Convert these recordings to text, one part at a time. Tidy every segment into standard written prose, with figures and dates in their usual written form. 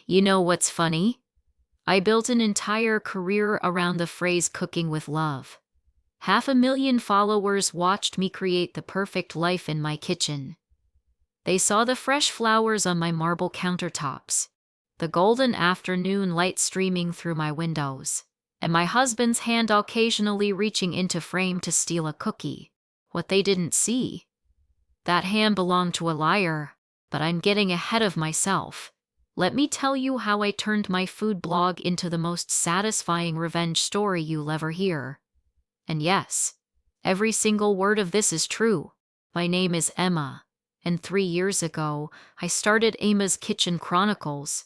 You know what's funny? I built an entire career around the phrase cooking with love. 500,000 followers watched me create the perfect life in my kitchen. They saw the fresh flowers on my marble countertops, the golden afternoon light streaming through my windows, and my husband's hand occasionally reaching into frame to steal a cookie. What they didn't see. That hand belonged to a liar, but I'm getting ahead of myself. Let me tell you how I turned my food blog into the most satisfying revenge story you'll ever hear. And yes, every single word of this is true. My name is Emma, and 3 years ago, I started Emma's Kitchen Chronicles.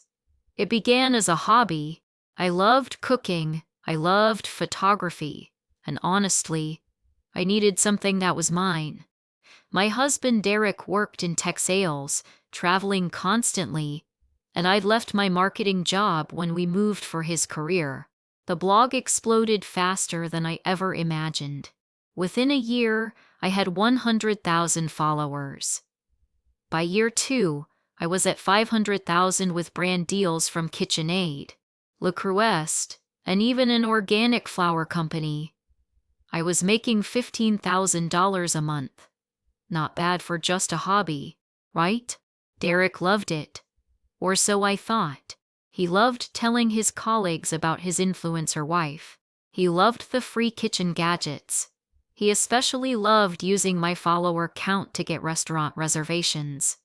It began as a hobby. I loved cooking, I loved photography, and honestly, I needed something that was mine. My husband Derek worked in tech sales, traveling constantly, and I'd left my marketing job when we moved for his career. The blog exploded faster than I ever imagined. Within a year, I had 100,000 followers. By year 2, I was at 500,000 with brand deals from KitchenAid, Le Cruest, and even an organic flour company. I was making $15,000 a month. Not bad for just a hobby, right? Derek loved it. Or so I thought. He loved telling his colleagues about his influencer wife. He loved the free kitchen gadgets. He especially loved using my follower count to get restaurant reservations.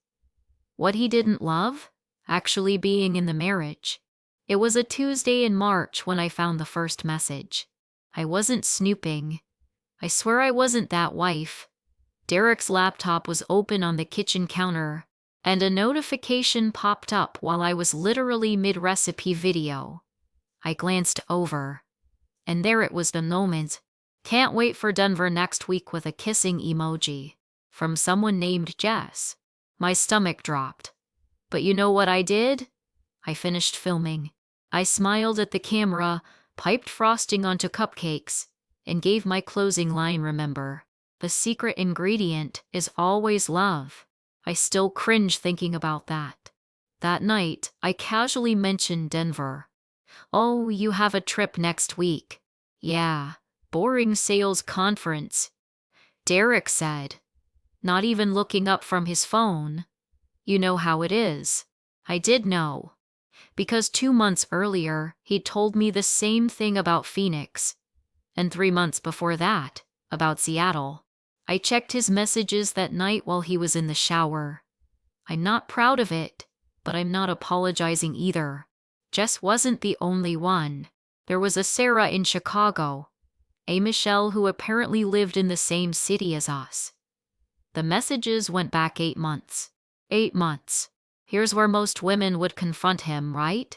What he didn't love? Actually being in the marriage. It was a Tuesday in March when I found the first message. I wasn't snooping. I swear I wasn't that wife. Derek's laptop was open on the kitchen counter, and a notification popped up while I was literally mid-recipe video. I glanced over, and there it was, the moment. Can't wait for Denver next week with a kissing emoji from someone named Jess. My stomach dropped. But you know what I did? I finished filming. I smiled at the camera, piped frosting onto cupcakes, and gave my closing line. Remember, the secret ingredient is always love. I still cringe thinking about that. That night, I casually mentioned Denver. Oh, you have a trip next week. Yeah, boring sales conference. Derek said, not even looking up from his phone. You know how it is. I did know. Because 2 months earlier, he'd told me the same thing about Phoenix. And 3 months before that, about Seattle. I checked his messages that night while he was in the shower. I'm not proud of it, but I'm not apologizing either. Jess wasn't the only one. There was a Sarah in Chicago, a Michelle who apparently lived in the same city as us. The messages went back 8 months. 8 months. Here's where most women would confront him, right?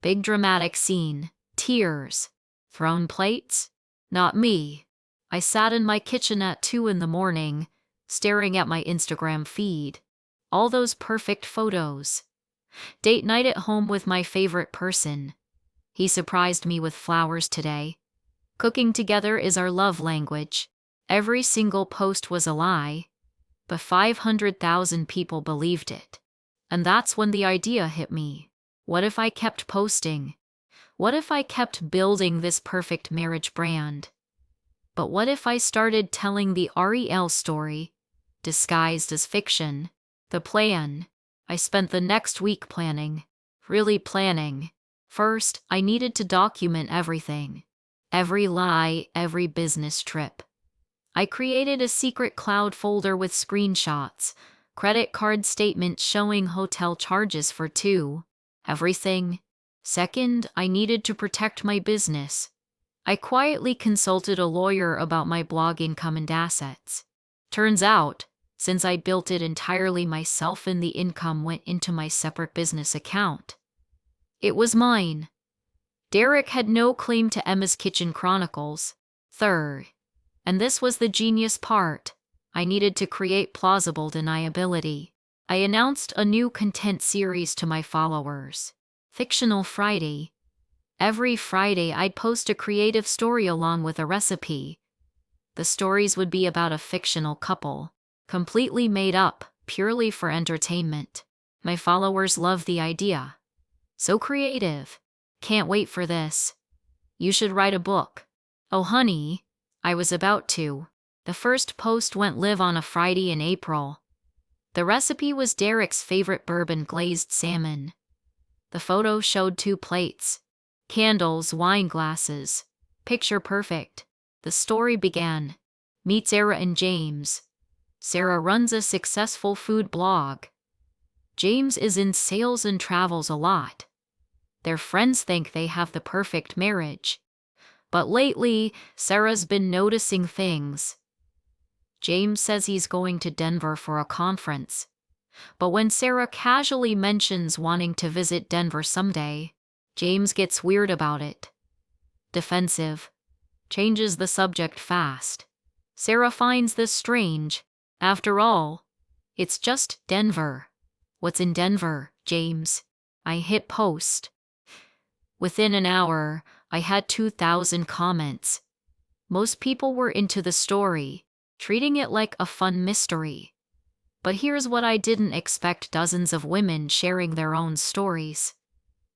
Big dramatic scene. Tears. Thrown plates? Not me. I sat in my kitchen at 2 in the morning, staring at my Instagram feed. All those perfect photos. Date night at home with my favorite person. He surprised me with flowers today. Cooking together is our love language. Every single post was a lie, but 500,000 people believed it. And that's when the idea hit me. What if I kept posting? What if I kept building this perfect marriage brand? But what if I started telling the REL story, disguised as fiction? The plan. I spent the next week planning. Really planning. First, I needed to document everything. Every lie, every business trip. I created a secret cloud folder with screenshots, credit card statements showing hotel charges for 2. Everything. Second, I needed to protect my business. I quietly consulted a lawyer about my blog income and assets. Turns out, since I built it entirely myself and the income went into my separate business account, it was mine. Derek had no claim to Emma's Kitchen Chronicles. Third, and this was the genius part, I needed to create plausible deniability. I announced a new content series to my followers. Fictional Friday. Every Friday I'd post a creative story along with a recipe. The stories would be about a fictional couple, completely made up, purely for entertainment. My followers loved the idea. So creative. Can't wait for this. You should write a book. Oh, honey, I was about to. The first post went live on a Friday in April. The recipe was Derek's favorite bourbon glazed salmon. The photo showed 2 plates, candles, wine glasses. Picture perfect. The story began. Meet Sarah and James. Sarah runs a successful food blog. James is in sales and travels a lot. Their friends think they have the perfect marriage. But lately, Sarah's been noticing things. James says he's going to Denver for a conference. But when Sarah casually mentions wanting to visit Denver someday, James gets weird about it. Defensive. Changes the subject fast. Sarah finds this strange. After all, it's just Denver. What's in Denver, James? I hit post. Within an hour, I had 2,000 comments. Most people were into the story, treating it like a fun mystery. But here's what I didn't expect: dozens of women sharing their own stories.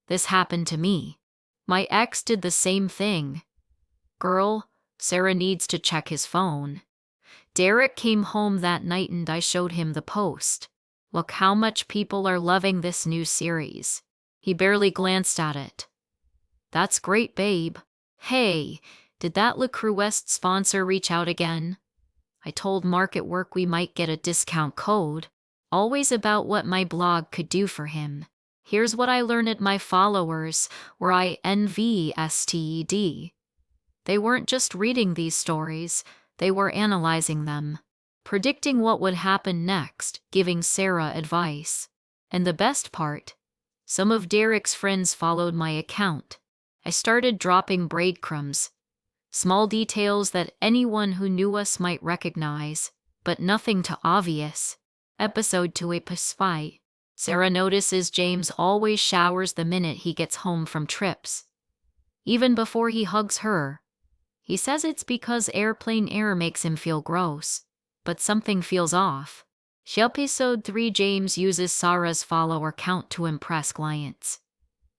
This happened to me. My ex did the same thing. Girl, Sarah needs to check his phone. Derek came home that night and I showed him the post. Look how much people are loving this new series. He barely glanced at it. That's great, babe. Hey, did that Le Cruest sponsor reach out again? I told Mark at work we might get a discount code. Always about what my blog could do for him. Here's what I learned: my followers were invested. They weren't just reading these stories, they were analyzing them, predicting what would happen next, giving Sarah advice. And the best part, some of Derek's friends followed my account. I started dropping breadcrumbs, small details that anyone who knew us might recognize, but nothing too obvious. Episode 2 Spy. Sarah notices James always showers the minute he gets home from trips. Even before he hugs her. He says it's because airplane air makes him feel gross. But something feels off. Episode 3 James uses Sarah's follower count to impress clients.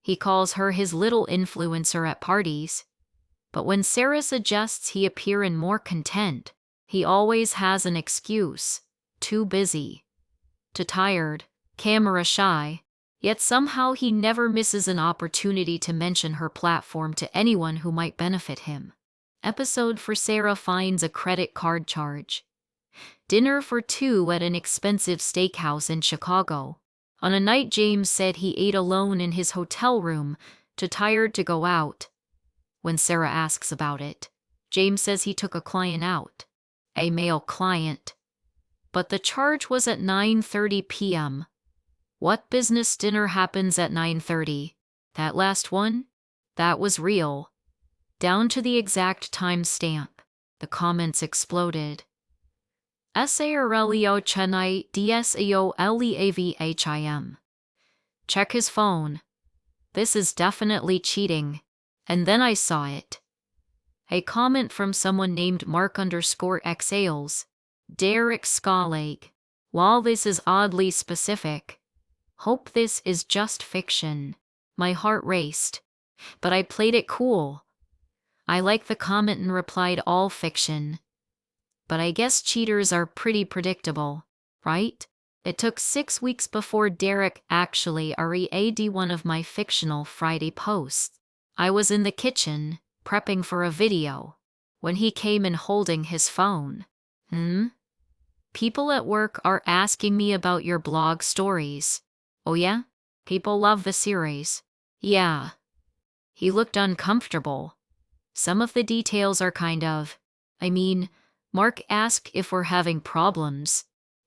He calls her his little influencer at parties. But when Sarah suggests he appear in more content, he always has an excuse. Too busy. Too tired. Camera shy. Yet somehow he never misses an opportunity to mention her platform to anyone who might benefit him. Episode 4 Sarah finds a credit card charge. Dinner for 2 at an expensive steakhouse in Chicago. On a night James said he ate alone in his hotel room, too tired to go out. When Sarah asks about it, James says he took a client out. A male client. But the charge was at 9:30 p.m. What business dinner happens at 9:30? That last one? That was real. Down to the exact time stamp. The comments exploded. Sarleo Chennai DSEOLEAVHIM. Check his phone. This is definitely cheating. And then I saw it. A comment from someone named Mark_Xales. Derek's colleague. While this is oddly specific, hope this is just fiction. My heart raced. But I played it cool. I liked the comment and replied, all fiction. But I guess cheaters are pretty predictable, right? It took 6 weeks before Derek actually read one of my fictional Friday posts. I was in the kitchen, prepping for a video, when he came in holding his phone. People at work are asking me about your blog stories. Oh yeah? People love the series. Yeah. He looked uncomfortable. Some of the details are Mark asked if we're having problems.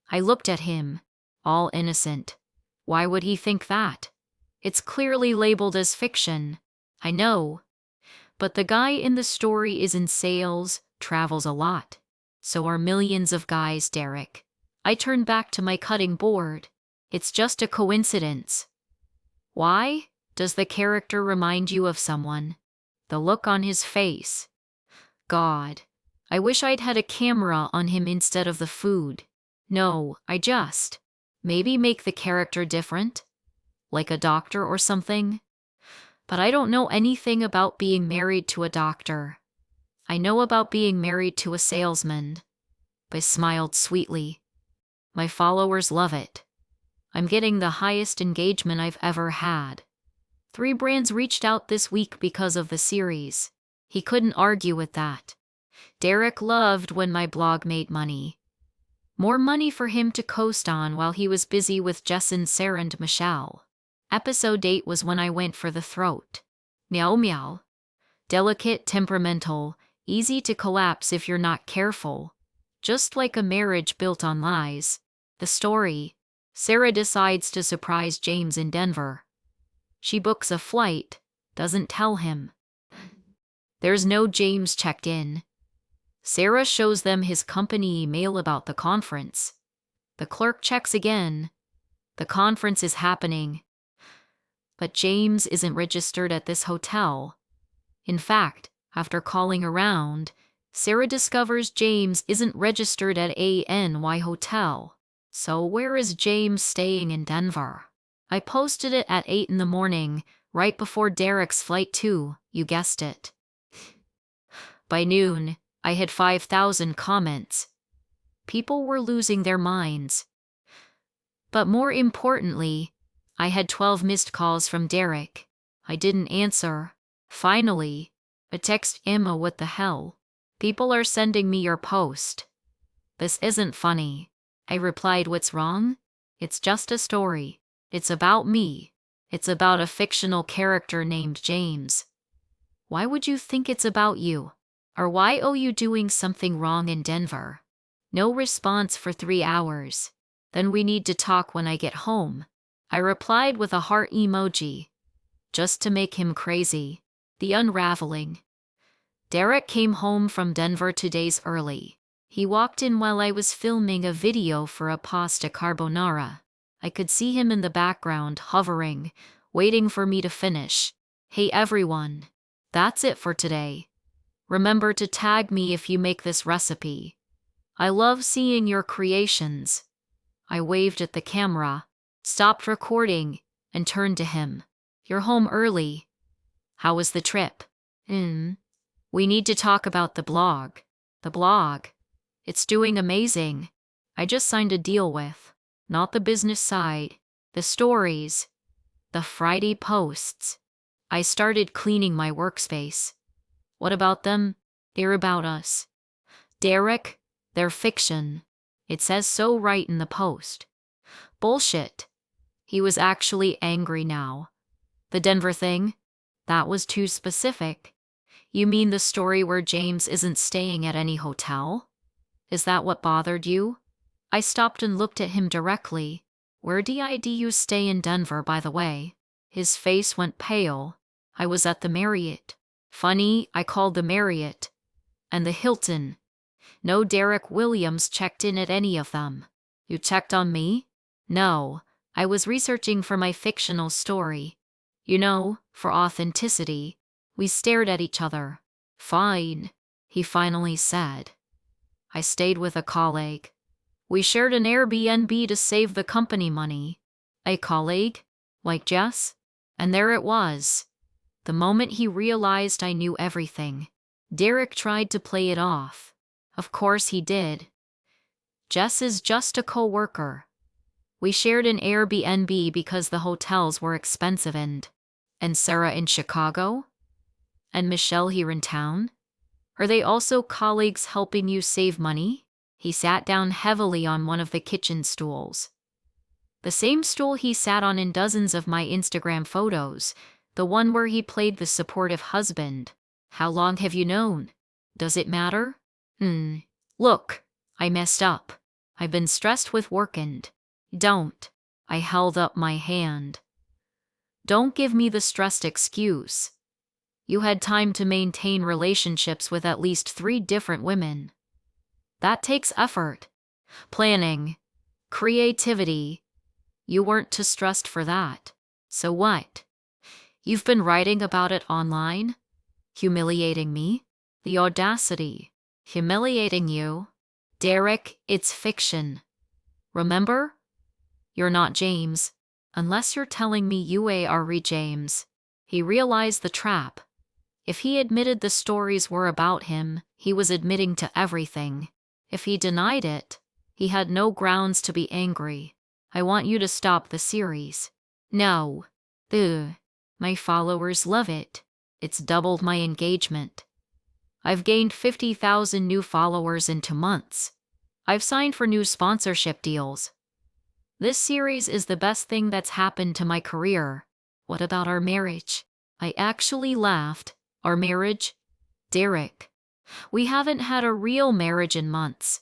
I looked at him, all innocent. Why would he think that? It's clearly labeled as fiction. I know. But the guy in the story is in sales, travels a lot. So are millions of guys, Derek. I turned back to my cutting board. It's just a coincidence. Why? Does the character remind you of someone? The look on his face. God. I wish I'd had a camera on him instead of the food. No, maybe make the character different? Like a doctor or something? But I don't know anything about being married to a doctor. I know about being married to a salesman. I smiled sweetly. My followers love it. I'm getting the highest engagement I've ever had. 3 brands reached out this week because of the series. He couldn't argue with that. Derek loved when my blog made money. More money for him to coast on while he was busy with Jessen, Sarah, and Michelle. Episode 8 was when I went for the throat. Meow meow. Delicate, temperamental, easy to collapse if you're not careful. Just like a marriage built on lies. The story. Sarah decides to surprise James in Denver. She books a flight, doesn't tell him. There's no James checked in. Sarah shows them his company email about the conference. The clerk checks again. The conference is happening. But James isn't registered at this hotel. In fact, after calling around, Sarah discovers James isn't registered at ANY Hotel. So where is James staying in Denver? I posted it at 8 in the morning, right before Derek's flight too, you guessed it. By noon, I had 5,000 comments. People were losing their minds. But more importantly, I had 12 missed calls from Derek. I didn't answer. Finally, a text, Emma, what the hell? People are sending me your post. This isn't funny. I replied, what's wrong? It's just a story. It's about me. It's about a fictional character named James. Why would you think it's about you? Or why are you doing something wrong in Denver? No response for 3 hours. Then we need to talk when I get home. I replied with a heart emoji. Just to make him crazy. The unraveling. Derek came home from Denver 2 days early. He walked in while I was filming a video for a pasta carbonara. I could see him in the background, hovering, waiting for me to finish. Hey everyone. That's it for today. Remember to tag me if you make this recipe. I love seeing your creations. I waved at the camera, stopped recording, and turned to him. You're home early. How was the trip? We need to talk about the blog. The blog. It's doing amazing. I just signed a deal with, not the business side, the stories, the Friday posts. I started cleaning my workspace. What about them? They're about us. Derek, they're fiction. It says so right in the post. Bullshit. He was actually angry now. The Denver thing? That was too specific. You mean the story where James isn't staying at any hotel? Is that what bothered you? I stopped and looked at him directly. Where did you stay in Denver, by the way? His face went pale. I was at the Marriott. Funny, I called the Marriott. And the Hilton. No Derek Williams checked in at any of them. You checked on me? No, I was researching for my fictional story. You know, for authenticity. We stared at each other. Fine, he finally said. I stayed with a colleague. We shared an Airbnb to save the company money. A colleague? Like Jess? And there it was. The moment he realized I knew everything, Derek tried to play it off. Of course he did. Jess is just a co-worker. We shared an Airbnb because the hotels were expensive and Sarah in Chicago? And Michelle here in town? Are they also colleagues helping you save money? He sat down heavily on one of the kitchen stools. The same stool he sat on in dozens of my Instagram photos, the one where he played the supportive husband. How long have you known? Does it matter? Look, I messed up. I've been stressed with work and... Don't. I held up my hand. Don't give me the stressed excuse. You had time to maintain relationships with at least 3 different women. That takes effort, planning, creativity. You weren't too stressed for that. So what? You've been writing about it online? Humiliating me? The audacity. Humiliating you? Derek, it's fiction. Remember? You're not James. Unless you're telling me you are James. He realized the trap. If he admitted the stories were about him, he was admitting to everything. If he denied it, he had no grounds to be angry. I want you to stop the series. No. Ugh. My followers love it. It's doubled my engagement. I've gained 50,000 new followers in 2 months. I've signed for new sponsorship deals. This series is the best thing that's happened to my career. What about our marriage? I actually laughed. Our marriage? Derek. We haven't had a real marriage in months.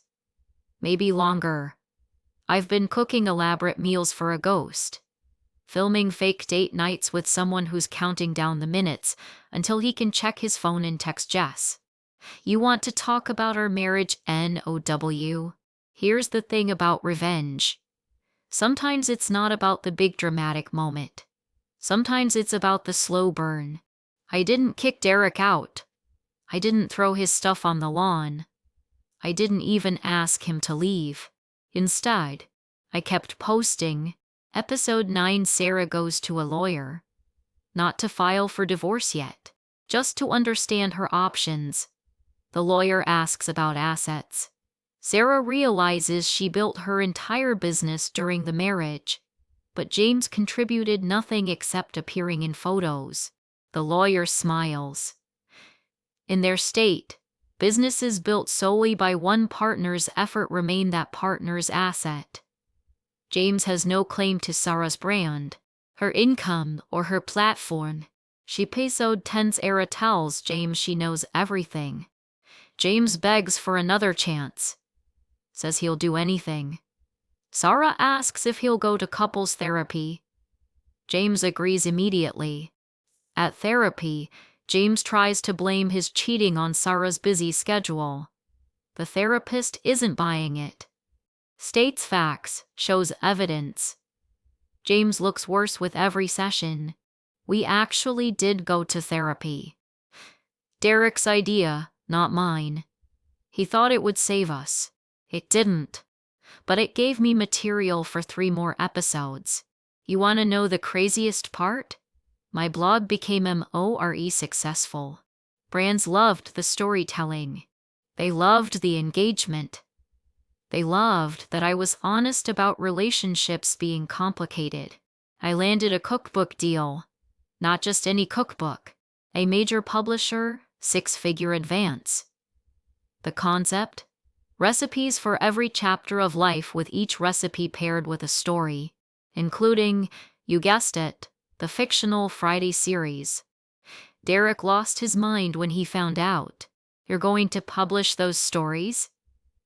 Maybe longer. I've been cooking elaborate meals for a ghost. Filming fake date nights with someone who's counting down the minutes until he can check his phone and text Jess. You want to talk about our marriage, NOW? Here's the thing about revenge. Sometimes it's not about the big dramatic moment. Sometimes it's about the slow burn. I didn't kick Derek out. I didn't throw his stuff on the lawn. I didn't even ask him to leave. Instead, I kept posting. Episode 9, Sarah goes to a lawyer. Not to file for divorce yet, just to understand her options. The lawyer asks about assets. Sarah realizes she built her entire business during the marriage, but James contributed nothing except appearing in photos. The lawyer smiles. In their state, businesses built solely by one partner's effort remain that partner's asset. James has no claim to Sarah's brand, her income, or her platform. She episode 10's Sarah tells James she knows everything. James begs for another chance. Says he'll do anything. Sarah asks if he'll go to couples therapy. James agrees immediately. At therapy, James tries to blame his cheating on Sarah's busy schedule. The therapist isn't buying it. States facts, shows evidence. James looks worse with every session. We actually did go to therapy. Derek's idea, not mine. He thought it would save us. It didn't. But it gave me material for 3 more episodes. You want to know the craziest part? My blog became more successful. Brands loved the storytelling. They loved the engagement. They loved that I was honest about relationships being complicated. I landed a cookbook deal. Not just any cookbook. A major publisher, 6-figure advance. The concept? Recipes for every chapter of life, with each recipe paired with a story, including, you guessed it, the fictional Friday series. Derek lost his mind when he found out. You're going to publish those stories?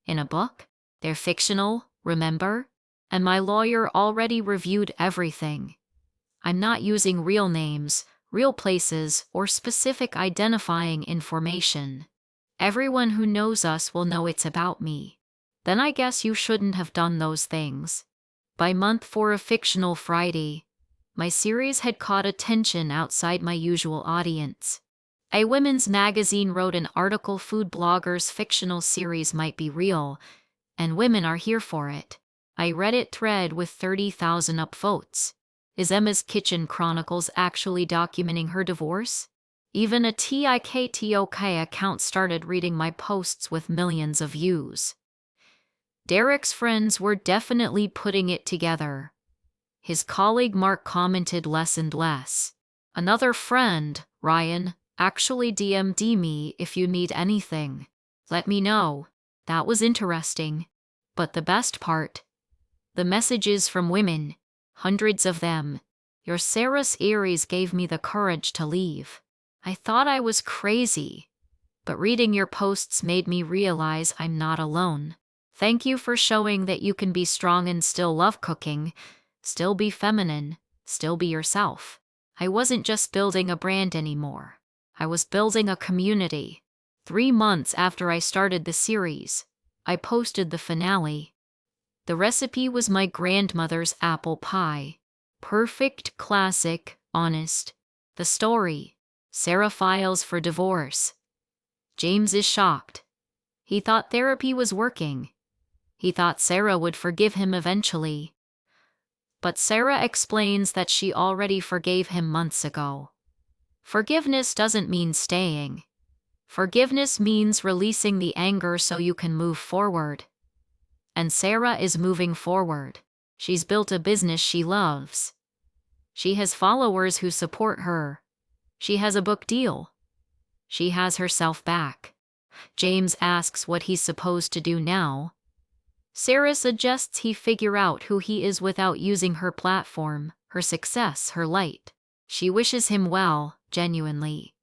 In a book? They're fictional, remember? And my lawyer already reviewed everything. I'm not using real names, real places, or specific identifying information. Everyone who knows us will know it's about me. Then I guess you shouldn't have done those things. By month 4 of Fictional Friday, my series had caught attention outside my usual audience. A women's magazine wrote an article: food bloggers' fictional series might be real, and women are here for it. I read it thread with 30,000 upvotes. Is Emma's Kitchen Chronicles actually documenting her divorce? Even a TikTok account started reading my posts with millions of views. Derek's friends were definitely putting it together. His colleague Mark commented less and less. Another friend, Ryan, actually DM'd me: if you need anything, let me know. That was interesting. But the best part? The messages from women. Hundreds of them. Your Sarah series gave me the courage to leave. I thought I was crazy. But reading your posts made me realize I'm not alone. Thank you for showing that you can be strong and still love cooking, still be feminine, still be yourself. I wasn't just building a brand anymore. I was building a community. 3 months after I started the series, I posted the finale. The recipe was my grandmother's apple pie. Perfect, classic, honest. The story: Sarah files for divorce. James is shocked. He thought therapy was working. He thought Sarah would forgive him eventually. But Sarah explains that she already forgave him months ago. Forgiveness doesn't mean staying. Forgiveness means releasing the anger so you can move forward. And Sarah is moving forward. She's built a business she loves. She has followers who support her. She has a book deal. She has herself back. James asks what he's supposed to do now. Sarah suggests he figure out who he is without using her platform, her success, her light. She wishes him well, genuinely.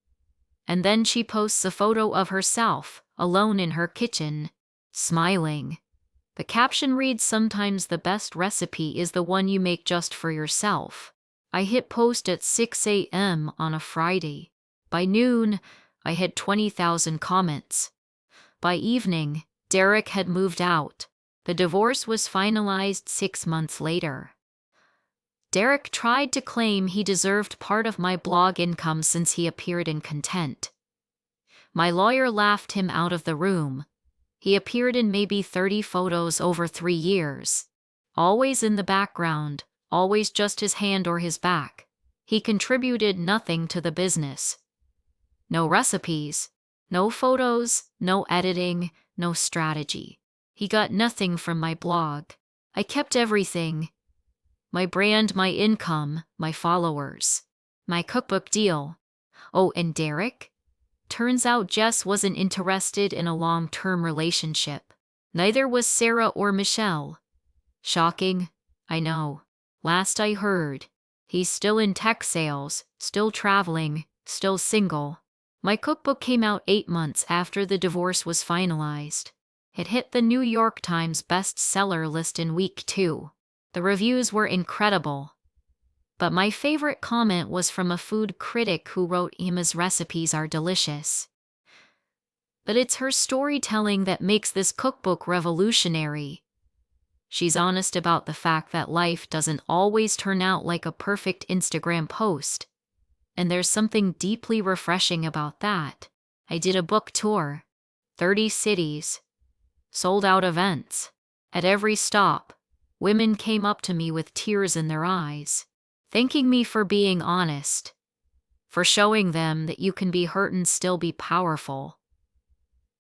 And then she posts a photo of herself, alone in her kitchen, smiling. The caption reads, "Sometimes the best recipe is the one you make just for yourself." I hit post at 6 a.m. on a Friday. By noon, I had 20,000 comments. By evening, Derek had moved out. The divorce was finalized 6 months later. Derek tried to claim he deserved part of my blog income since he appeared in Content. My lawyer laughed him out of the room. He appeared in maybe 30 photos over 3 years. Always in the background, always just his hand or his back. He contributed nothing to the business. No recipes, no photos, no editing, no strategy. He got nothing from my blog. I kept everything. My brand, my income, my followers, my cookbook deal. Oh, and Derek? Turns out Jess wasn't interested in a long-term relationship. Neither was Sarah or Michelle. Shocking, I know. Last I heard, he's still in tech sales, still traveling, still single. My cookbook came out 8 months after the divorce was finalized. It hit the New York Times bestseller list in week 2. The reviews were incredible. But my favorite comment was from a food critic who wrote, "Emma's recipes are delicious." But it's her storytelling that makes this cookbook revolutionary. She's honest about the fact that life doesn't always turn out like a perfect Instagram post. And there's something deeply refreshing about that. I did a book tour, 30 cities, sold-out events. At every stop, women came up to me with tears in their eyes, thanking me for being honest, for showing them that you can be hurt and still be powerful.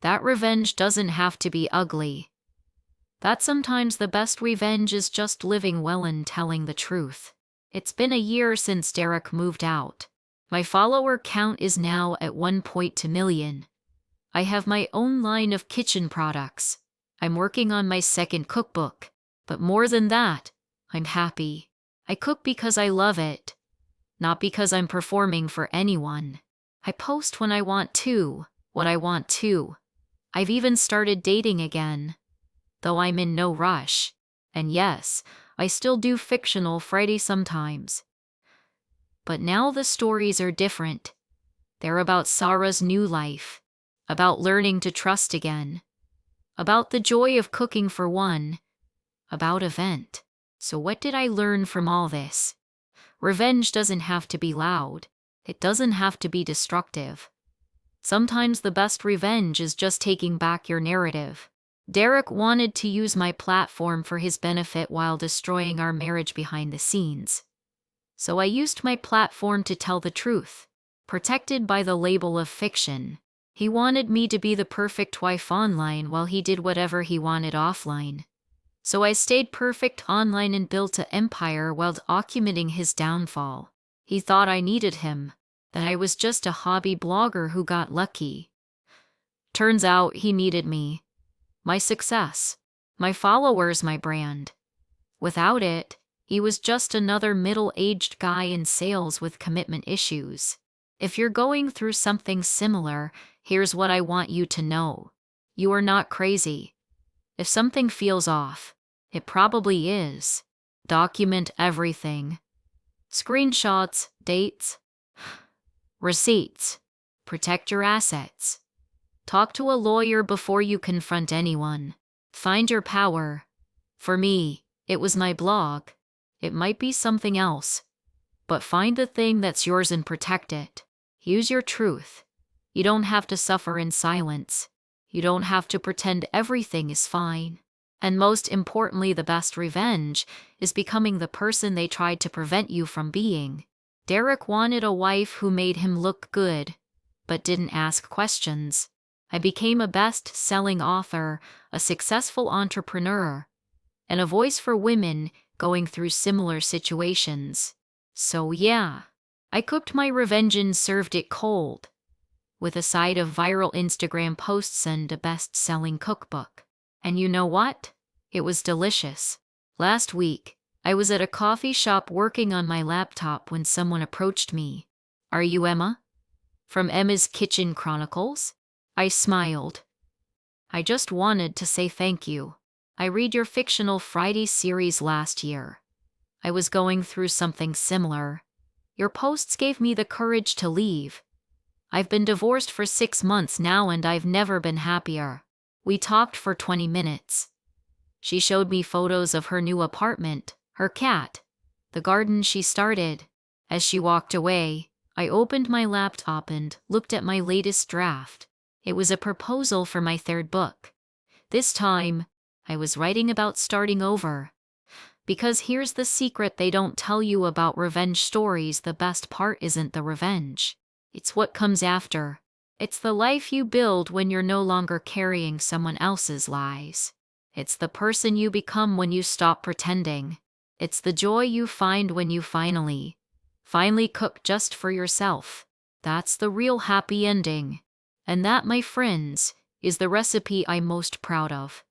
That revenge doesn't have to be ugly. That sometimes the best revenge is just living well and telling the truth. It's been a year since Derek moved out. My follower count is now at 1.2 million. I have my own line of kitchen products. I'm working on my second cookbook. But more than that, I'm happy. I cook because I love it, not because I'm performing for anyone. I post when I want to, what I want to. I've even started dating again, though I'm in no rush. And yes, I still do fictional Friday sometimes. But now the stories are different. They're about Sarah's new life, about learning to trust again, about the joy of cooking for one, about event. So what did I learn from all this? Revenge doesn't have to be loud. It doesn't have to be destructive. Sometimes the best revenge is just taking back your narrative. Derek wanted to use my platform for his benefit while destroying our marriage behind the scenes. So I used my platform to tell the truth, protected by the label of fiction. He wanted me to be the perfect wife online while he did whatever he wanted offline. So I stayed perfect online and built an empire while documenting his downfall. He thought I needed him, that I was just a hobby blogger who got lucky. Turns out he needed me. My success, my followers, my brand. Without it, he was just another middle-aged guy in sales with commitment issues. If you're going through something similar, here's what I want you to know. You are not crazy. If something feels off, it probably is. Document everything. Screenshots, dates, receipts. Protect your assets. Talk to a lawyer before you confront anyone. Find your power. For me, it was my blog. It might be something else. But find the thing that's yours and protect it. Use your truth. You don't have to suffer in silence. You don't have to pretend everything is fine. And most importantly, the best revenge is becoming the person they tried to prevent you from being. Derek wanted a wife who made him look good, but didn't ask questions. I became a best-selling author, a successful entrepreneur, and a voice for women going through similar situations. So yeah, I cooked my revenge and served it cold, with a side of viral Instagram posts and a best-selling cookbook. And you know what? It was delicious. Last week, I was at a coffee shop working on my laptop when someone approached me. "Are you Emma? From Emma's Kitchen Chronicles?" I smiled. "I just wanted to say thank you. I read your fictional Friday series last year. I was going through something similar. Your posts gave me the courage to leave. I've been divorced for 6 months now and I've never been happier." We talked for 20 minutes. She showed me photos of her new apartment, her cat, the garden she started. As she walked away, I opened my laptop and looked at my latest draft. It was a proposal for my 3rd book. This time, I was writing about starting over. Because here's the secret they don't tell you about revenge stories: the best part isn't the revenge. It's what comes after. It's the life you build when you're no longer carrying someone else's lies. It's the person you become when you stop pretending. It's the joy you find when you finally cook just for yourself. That's the real happy ending. And that, my friends, is the recipe I'm most proud of.